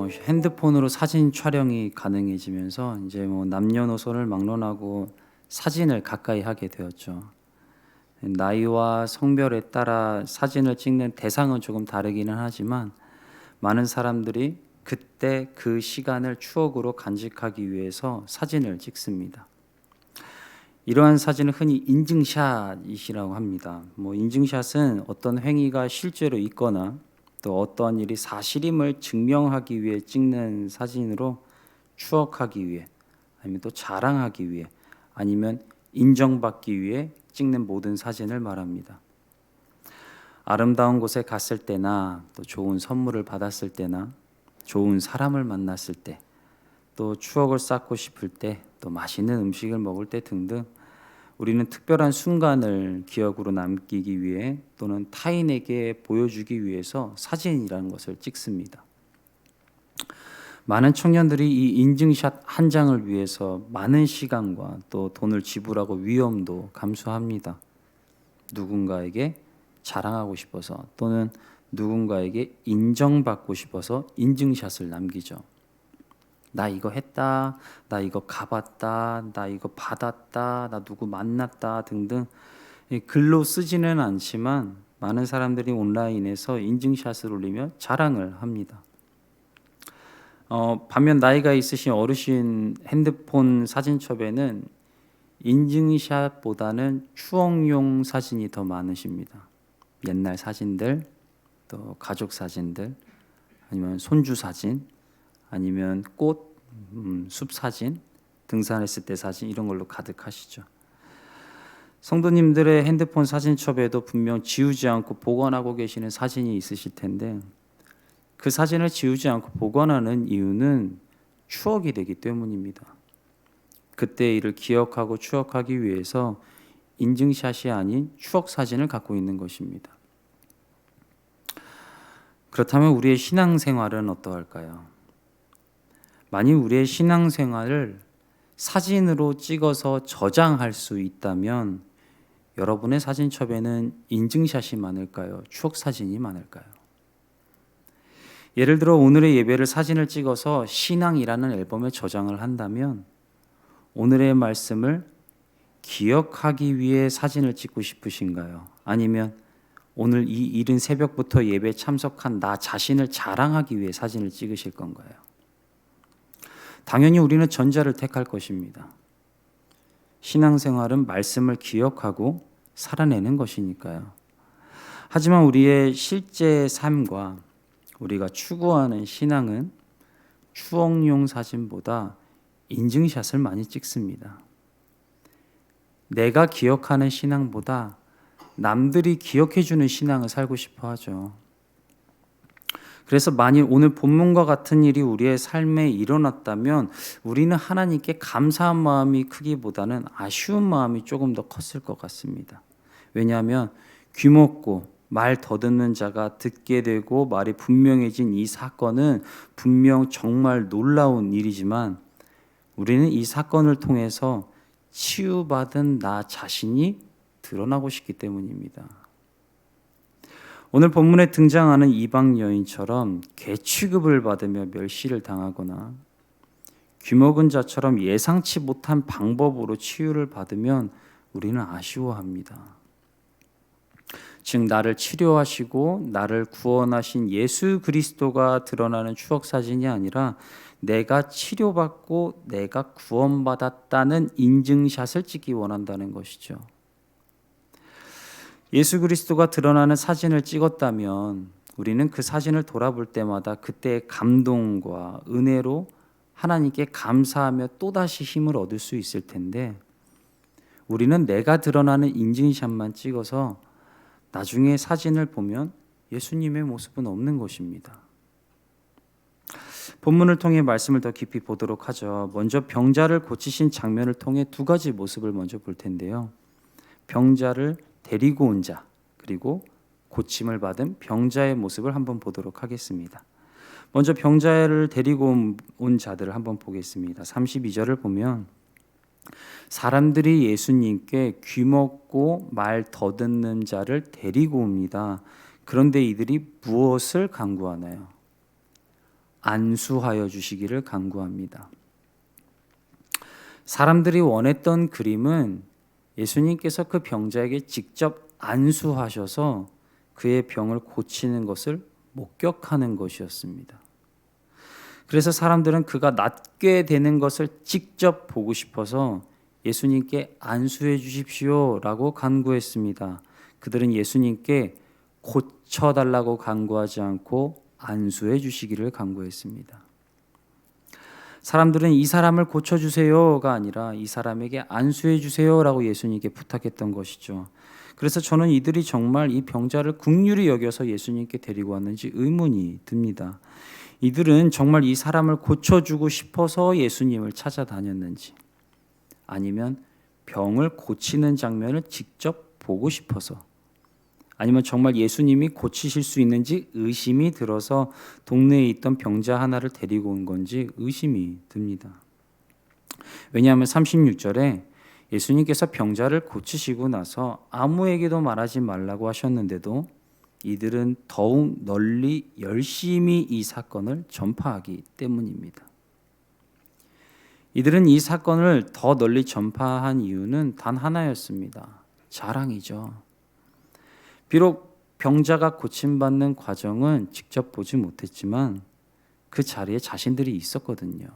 핸드폰으로 사진 촬영이 가능해지면서 이제 남녀노소를 막론하고 사진을 가까이 하게 되었죠. 나이와 성별에 따라 사진을 찍는 대상은 조금 다르기는 하지만 많은 사람들이 그때 그 시간을 추억으로 간직하기 위해서 사진을 찍습니다. 이러한 사진을 흔히 인증샷이라고 합니다. 인증샷은 어떤 행위가 실제로 있거나 또 어떤 일이 사실임을 증명하기 위해 찍는 사진으로 추억하기 위해 아니면 또 자랑하기 위해 아니면 인정받기 위해 찍는 모든 사진을 말합니다. 아름다운 곳에 갔을 때나 또 좋은 선물을 받았을 때나 좋은 사람을 만났을 때 또 추억을 쌓고 싶을 때 또 맛있는 음식을 먹을 때 등등 우리는 특별한 순간을 기억으로 남기기 위해 또는 타인에게 보여주기 위해서 사진이라는 것을 찍습니다. 많은 청년들이 이 인증샷 한 장을 위해서 많은 시간과 또 돈을 지불하고 위험도 감수합니다. 누군가에게 자랑하고 싶어서 또는 누군가에게 인정받고 싶어서 인증샷을 남기죠. 나 이거 했다, 나 이거 가봤다, 나 이거 받았다, 나 누구 만났다 등등 글로 쓰지는 않지만 많은 사람들이 온라인에서 인증샷을 올리며 자랑을 합니다. 반면 나이가 있으신 어르신 핸드폰 사진첩에는 인증샷보다는 추억용 사진이 더 많으십니다. 옛날 사진들, 또 가족 사진들, 아니면 손주 사진, 아니면 꽃, 숲 사진, 등산했을 때 사진 이런 걸로 가득하시죠. 성도님들의 핸드폰 사진첩에도 분명 지우지 않고 보관하고 계시는 사진이 있으실 텐데 그 사진을 지우지 않고 보관하는 이유는 추억이 되기 때문입니다. 그때의 일을 기억하고 추억하기 위해서 인증샷이 아닌 추억 사진을 갖고 있는 것입니다. 그렇다면 우리의 신앙생활은 어떠할까요? 만약 우리의 신앙생활을 사진으로 찍어서 저장할 수 있다면 여러분의 사진첩에는 인증샷이 많을까요? 추억 사진이 많을까요? 예를 들어 오늘의 예배를 사진을 찍어서 신앙이라는 앨범에 저장을 한다면 오늘의 말씀을 기억하기 위해 사진을 찍고 싶으신가요? 아니면 오늘 이 이른 새벽부터 예배에 참석한 나 자신을 자랑하기 위해 사진을 찍으실 건가요? 당연히 우리는 전자를 택할 것입니다. 신앙생활은 말씀을 기억하고 살아내는 것이니까요. 하지만 우리의 실제 삶과 우리가 추구하는 신앙은 추억용 사진보다 인증샷을 많이 찍습니다. 내가 기억하는 신앙보다 남들이 기억해주는 신앙을 살고 싶어 하죠. 그래서 만일 오늘 본문과 같은 일이 우리의 삶에 일어났다면 우리는 하나님께 감사한 마음이 크기보다는 아쉬운 마음이 조금 더 컸을 것 같습니다. 왜냐하면 귀먹고 말 더듬는 자가 듣게 되고 말이 분명해진 이 사건은 분명 정말 놀라운 일이지만 우리는 이 사건을 통해서 치유받은 나 자신이 드러나고 싶기 때문입니다. 오늘 본문에 등장하는 이방 여인처럼 개취급을 받으며 멸시를 당하거나 귀먹은 자처럼 예상치 못한 방법으로 치유를 받으면 우리는 아쉬워합니다. 즉 나를 치료하시고 나를 구원하신 예수 그리스도가 드러나는 추억 사진이 아니라 내가 치료받고 내가 구원받았다는 인증샷을 찍기 원한다는 것이죠. 예수 그리스도가 드러나는 사진을 찍었다면 우리는 그 사진을 돌아볼 때마다 그때의 감동과 은혜로 하나님께 감사하며 또다시 힘을 얻을 수 있을 텐데 우리는 내가 드러나는 인증샷만 찍어서 나중에 사진을 보면 예수님의 모습은 없는 것입니다. 본문을 통해 말씀을 더 깊이 보도록 하죠. 먼저 병자를 고치신 장면을 통해 두 가지 모습을 먼저 볼 텐데요. 병자를 데리고 온 자, 그리고 고침을 받은 병자의 모습을 한번 보도록 하겠습니다. 먼저 병자를 데리고 온 자들을 한번 보겠습니다. 32절을 보면 사람들이 예수님께 귀먹고 말 더듬는 자를 데리고 옵니다. 그런데 이들이 무엇을 간구하나요? 안수하여 주시기를 간구합니다. 사람들이 원했던 그림은 예수님께서 그 병자에게 직접 안수하셔서 그의 병을 고치는 것을 목격하는 것이었습니다. 그래서 사람들은 그가 낫게 되는 것을 직접 보고 싶어서 예수님께 안수해 주십시오라고 간구했습니다. 그들은 예수님께 고쳐달라고 간구하지 않고 안수해 주시기를 간구했습니다. 사람들은 이 사람을 고쳐주세요가 아니라 이 사람에게 안수해 주세요라고 예수님께 부탁했던 것이죠. 그래서 저는 이들이 정말 이 병자를 긍휼히 여겨서 예수님께 데리고 왔는지 의문이 듭니다. 이들은 정말 이 사람을 고쳐주고 싶어서 예수님을 찾아다녔는지, 아니면 병을 고치는 장면을 직접 보고 싶어서, 아니면 정말 예수님이 고치실 수 있는지 의심이 들어서 동네에 있던 병자 하나를 데리고 온 건지 의심이 듭니다. 왜냐하면 36절에 예수님께서 병자를 고치시고 나서 아무에게도 말하지 말라고 하셨는데도 이들은 더욱 널리 열심히 이 사건을 전파하기 때문입니다. 이들은 이 사건을 더 널리 전파한 이유는 단 하나였습니다. 자랑이죠. 비록 병자가 고침받는 과정은 직접 보지 못했지만 그 자리에 자신들이 있었거든요.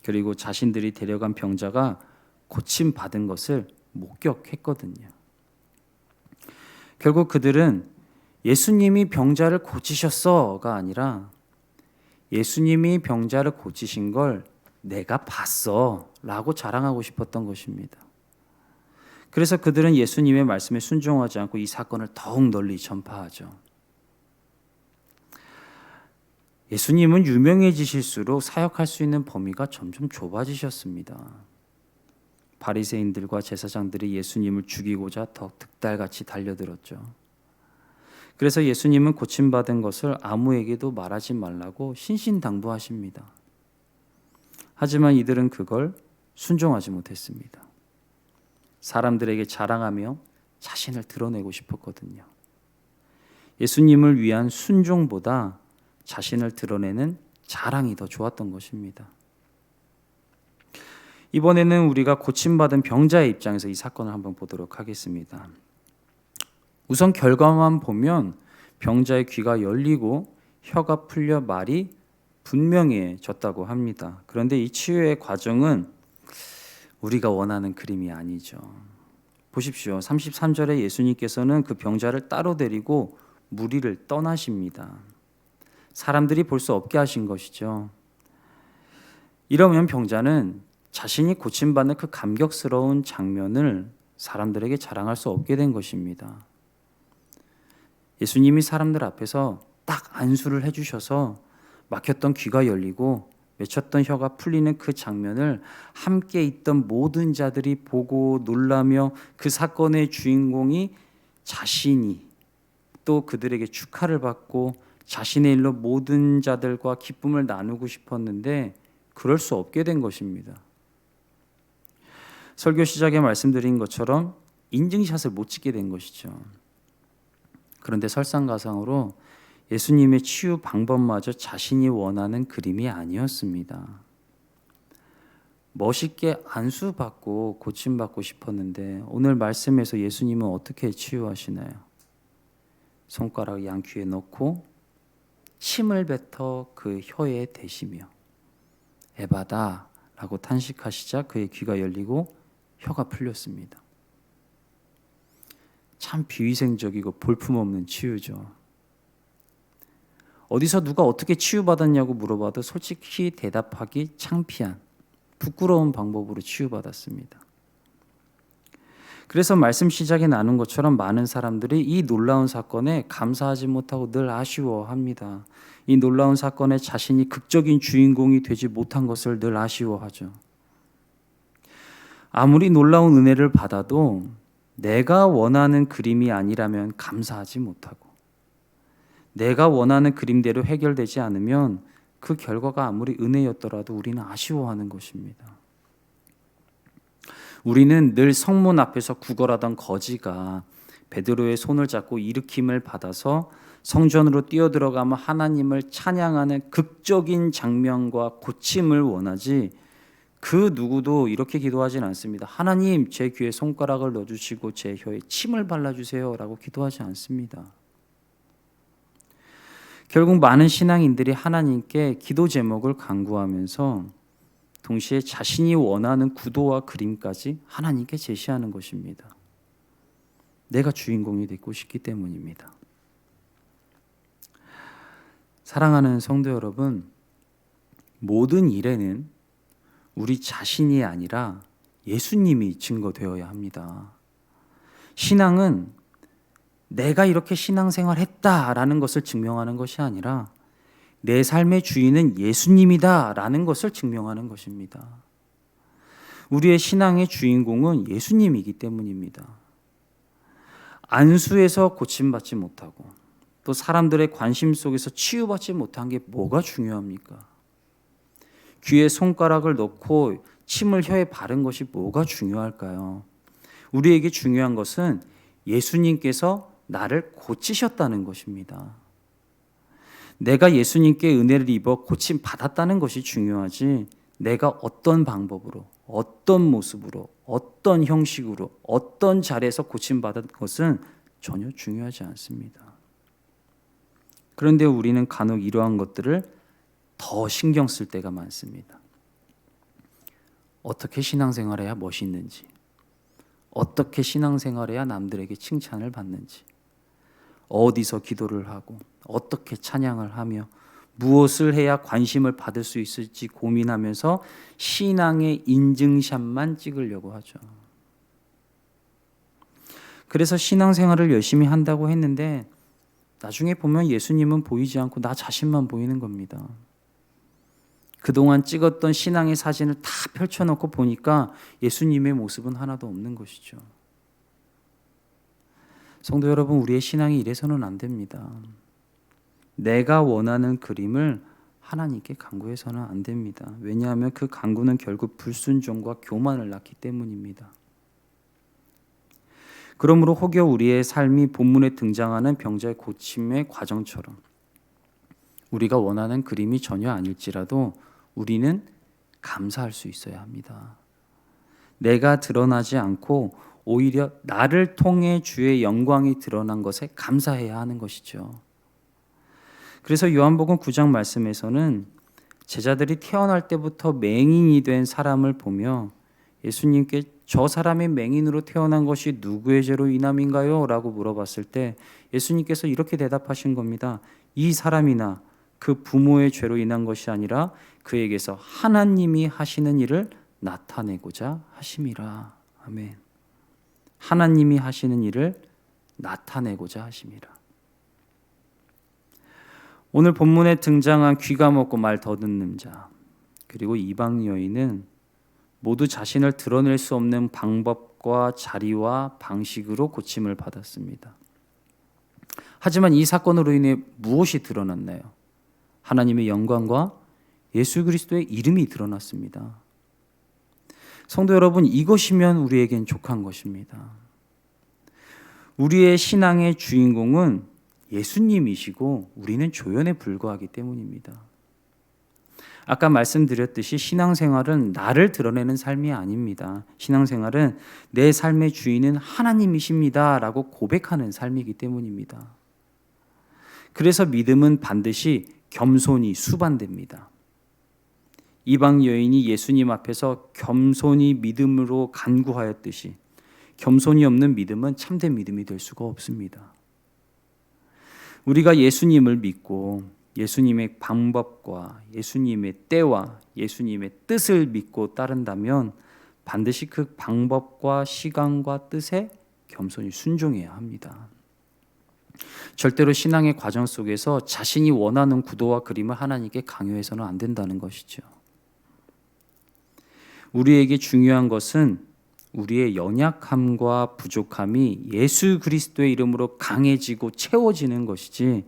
그리고 자신들이 데려간 병자가 고침받은 것을 목격했거든요. 결국 그들은 예수님이 병자를 고치셨어가 아니라 예수님이 병자를 고치신 걸 내가 봤어 라고 자랑하고 싶었던 것입니다. 그래서 그들은 예수님의 말씀에 순종하지 않고 이 사건을 더욱 널리 전파하죠. 예수님은 유명해지실수록 사역할 수 있는 범위가 점점 좁아지셨습니다. 바리새인들과 제사장들이 예수님을 죽이고자 더 득달같이 달려들었죠. 그래서 예수님은 고침받은 것을 아무에게도 말하지 말라고 신신당부하십니다. 하지만 이들은 그걸 순종하지 못했습니다. 사람들에게 자랑하며 자신을 드러내고 싶었거든요. 예수님을 위한 순종보다 자신을 드러내는 자랑이 더 좋았던 것입니다. 이번에는 우리가 고침받은 병자의 입장에서 이 사건을 한번 보도록 하겠습니다. 우선 결과만 보면 병자의 귀가 열리고 혀가 풀려 말이 분명해졌다고 합니다. 그런데 이 치유의 과정은 우리가 원하는 그림이 아니죠. 보십시오. 33절에 예수님께서는 그 병자를 따로 데리고 무리를 떠나십니다. 사람들이 볼 수 없게 하신 것이죠. 이러면 병자는 자신이 고침받는 그 감격스러운 장면을 사람들에게 자랑할 수 없게 된 것입니다. 예수님이 사람들 앞에서 딱 안수를 해주셔서 막혔던 귀가 열리고 맺혔던 혀가 풀리는 그 장면을 함께 있던 모든 자들이 보고 놀라며 그 사건의 주인공이 자신이 또 그들에게 축하를 받고 자신의 일로 모든 자들과 기쁨을 나누고 싶었는데 그럴 수 없게 된 것입니다. 설교 시작에 말씀드린 것처럼 인증샷을 못 찍게 된 것이죠. 그런데 설상가상으로 예수님의 치유 방법마저 자신이 원하는 그림이 아니었습니다. 멋있게 안수받고 고침받고 싶었는데 오늘 말씀에서 예수님은 어떻게 치유하시나요? 손가락 양귀에 넣고 침을 뱉어 그 혀에 대시며 에바다 라고 탄식하시자 그의 귀가 열리고 혀가 풀렸습니다. 참 비위생적이고 볼품없는 치유죠. 어디서 누가 어떻게 치유받았냐고 물어봐도 솔직히 대답하기 창피한 부끄러운 방법으로 치유받았습니다. 그래서 말씀 시작에 나눈 것처럼 많은 사람들이 이 놀라운 사건에 감사하지 못하고 늘 아쉬워합니다. 이 놀라운 사건에 자신이 극적인 주인공이 되지 못한 것을 늘 아쉬워하죠. 아무리 놀라운 은혜를 받아도 내가 원하는 그림이 아니라면 감사하지 못하고 내가 원하는 그림대로 해결되지 않으면 그 결과가 아무리 은혜였더라도 우리는 아쉬워하는 것입니다. 우리는 늘 성문 앞에서 구걸하던 거지가 베드로의 손을 잡고 일으킴을 받아서 성전으로 뛰어들어가며 하나님을 찬양하는 극적인 장면과 고침을 원하지, 그 누구도 이렇게 기도하진 않습니다. 하나님, 제 귀에 손가락을 넣어주시고 제 혀에 침을 발라주세요 라고 기도하지 않습니다. 결국 많은 신앙인들이 하나님께 기도 제목을 간구하면서 동시에 자신이 원하는 구도와 그림까지 하나님께 제시하는 것입니다. 내가 주인공이 되고 싶기 때문입니다. 사랑하는 성도 여러분, 모든 일에는 우리 자신이 아니라 예수님이 증거되어야 합니다. 신앙은 내가 이렇게 신앙생활 했다라는 것을 증명하는 것이 아니라 내 삶의 주인은 예수님이다라는 것을 증명하는 것입니다. 우리의 신앙의 주인공은 예수님이기 때문입니다. 안수에서 고침받지 못하고 또 사람들의 관심 속에서 치유받지 못한 게 뭐가 중요합니까? 귀에 손가락을 넣고 침을 혀에 바른 것이 뭐가 중요할까요? 우리에게 중요한 것은 예수님께서 나를 고치셨다는 것입니다. 내가 예수님께 은혜를 입어 고침 받았다는 것이 중요하지, 내가 어떤 방법으로, 어떤 모습으로, 어떤 형식으로, 어떤 자리에서 고침 받은 것은 전혀 중요하지 않습니다. 그런데 우리는 간혹 이러한 것들을 더 신경 쓸 때가 많습니다. 어떻게 신앙생활해야 멋있는지, 어떻게 신앙생활해야 남들에게 칭찬을 받는지, 어디서 기도를 하고 어떻게 찬양을 하며 무엇을 해야 관심을 받을 수 있을지 고민하면서 신앙의 인증샷만 찍으려고 하죠. 그래서 신앙생활을 열심히 한다고 했는데 나중에 보면 예수님은 보이지 않고 나 자신만 보이는 겁니다. 그동안 찍었던 신앙의 사진을 다 펼쳐놓고 보니까 예수님의 모습은 하나도 없는 것이죠. 성도 여러분, 우리의 신앙이 이래서는 안 됩니다. 내가 원하는 그림을 하나님께 간구해서는 안 됩니다. 왜냐하면 그 간구는 결국 불순종과 교만을 낳기 때문입니다. 그러므로 혹여 우리의 삶이 본문에 등장하는 병자의 고침의 과정처럼 우리가 원하는 그림이 전혀 아닐지라도 우리는 감사할 수 있어야 합니다. 내가 드러나지 않고 오히려 나를 통해 주의 영광이 드러난 것에 감사해야 하는 것이죠. 그래서 요한복음 9장 말씀에서는 제자들이 태어날 때부터 맹인이 된 사람을 보며 예수님께 저 사람이 맹인으로 태어난 것이 누구의 죄로 인함인가요? 라고 물어봤을 때 예수님께서 이렇게 대답하신 겁니다. 이 사람이나 그 부모의 죄로 인한 것이 아니라 그에게서 하나님이 하시는 일을 나타내고자 하심이라. 아멘. 하나님이 하시는 일을 나타내고자 하심이라. 오늘 본문에 등장한 귀가 먹고 말 더듬는 자 그리고 이방 여인은 모두 자신을 드러낼 수 없는 방법과 자리와 방식으로 고침을 받았습니다. 하지만 이 사건으로 인해 무엇이 드러났나요? 하나님의 영광과 예수 그리스도의 이름이 드러났습니다. 성도 여러분, 이것이면 우리에겐 족한 것입니다. 우리의 신앙의 주인공은 예수님이시고 우리는 조연에 불과하기 때문입니다. 아까 말씀드렸듯이 신앙생활은 나를 드러내는 삶이 아닙니다. 신앙생활은 내 삶의 주인은 하나님이십니다 라고 고백하는 삶이기 때문입니다. 그래서 믿음은 반드시 겸손히 수반됩니다. 이방 여인이 예수님 앞에서 겸손히 믿음으로 간구하였듯이 겸손이 없는 믿음은 참된 믿음이 될 수가 없습니다. 우리가 예수님을 믿고 예수님의 방법과 예수님의 때와 예수님의 뜻을 믿고 따른다면 반드시 그 방법과 시간과 뜻에 겸손히 순종해야 합니다. 절대로 신앙의 과정 속에서 자신이 원하는 구도와 그림을 하나님께 강요해서는 안 된다는 것이죠. 우리에게 중요한 것은 우리의 연약함과 부족함이 예수 그리스도의 이름으로 강해지고 채워지는 것이지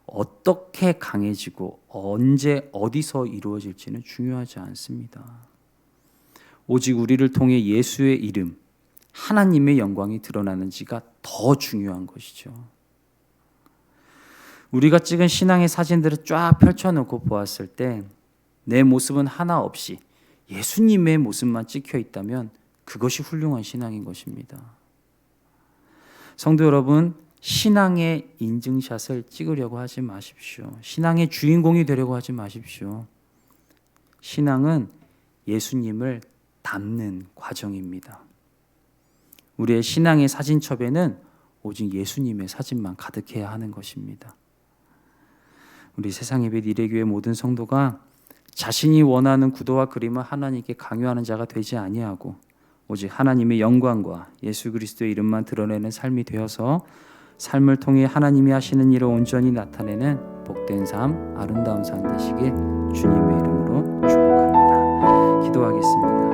어떻게 강해지고 언제 어디서 이루어질지는 중요하지 않습니다. 오직 우리를 통해 예수의 이름, 하나님의 영광이 드러나는지가 더 중요한 것이죠. 우리가 찍은 신앙의 사진들을 쫙 펼쳐놓고 보았을 때 내 모습은 하나 없이 예수님의 모습만 찍혀 있다면 그것이 훌륭한 신앙인 것입니다. 성도 여러분, 신앙의 인증샷을 찍으려고 하지 마십시오. 신앙의 주인공이 되려고 하지 마십시오. 신앙은 예수님을 담는 과정입니다. 우리의 신앙의 사진첩에는 오직 예수님의 사진만 가득해야 하는 것입니다. 우리 세상예배 니레교회 모든 성도가 자신이 원하는 구도와 그림을 하나님께 강요하는 자가 되지 아니하고 오직 하나님의 영광과 예수 그리스도의 이름만 드러내는 삶이 되어서 삶을 통해 하나님이 하시는 일을 온전히 나타내는 복된 삶, 아름다운 삶 되시길 주님의 이름으로 축복합니다. 기도하겠습니다.